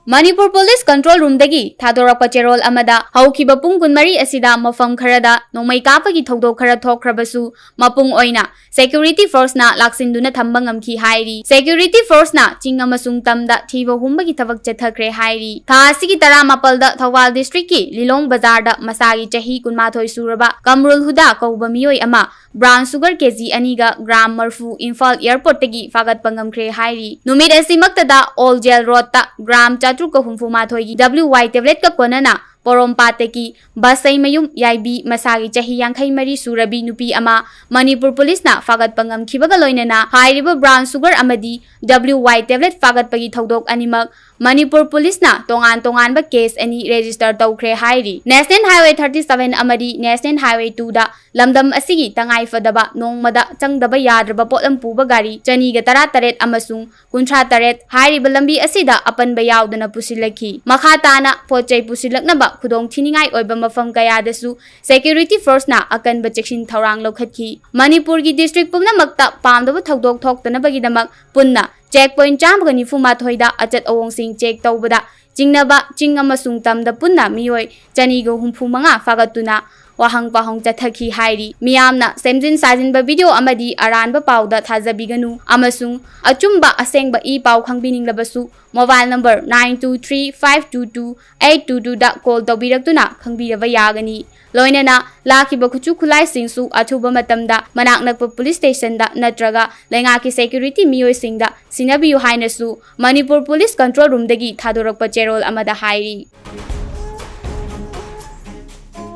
Manipur Police Control Room dagi Thadorapa Cherol Amada Haukiba Pung Kunmari Asida Mafam Karada Nomai Kapagi Todo Kara Tokrabasu Mapung Oina Security Force na Laksinduna Tambangam Ki Hairi Security Force na Chingamasung Tamda Tivo Humbagi Tavak Chethakre Hairi Thasigi Tara Mapalda Thawal District ki Lilong Bazarda Masagi Chahi Kunmathoi Suraba Kamrul Huda Kaubamioi Ama Brown Sugar KG Aniga Gram Marfu Imphal Airport tagi Phagatkhre Hairi Numid Asimaktada All Jail Road ta Gram Chatruka Humfumathoigi WY tablet ka konana Porompate ki Basay Mayum Yaibi Masagi Chahi Yankhay Mari Surabi Nupi Ama Manipur Police na Phagatkhre Khibagaloina na Hairiba Brown Sugar Amadi WY tablet Phagatpagi Thodok Animak Manipur Police na tongan ba case ani register tawkre hairi National Highway 37 Amadi National Highway 2 da lamdam asigi tangai fadaba nongmada changdaba yadraba potlam puba gari chaniga taret amasung kunthra taret hairiba lambi asida apanba yaudana pusilaki makhatana pochai pusilaknaba khudong thiningai oiba mafam kayadasu security force na akanba chekshin thorang lokhatki Manipur gi district pumna makta pamdaba thodok thoktana bagidamak punna checkpoint chambaga nifuma thoida achat awong sing check tawbada jingnaba jingamasung tamda punna mioi chanigo humfu manga fagatuna wahang pahong chathaki hairi miyamna semjin sajin ba video amadi aran ba pauda thajabiganu amasung achumba asengba I pau khangbining labasu mobile number 9235228222 da call tawbiraktuna khangbiraba yagani loinana lakiba khuchu khulai singsu athuba matamda manak nakpa police station da natraga lenga ki security miyoi singda sinabiyu hainasu Manipur Police Control Room dagi thadorakpa cherol amada hairi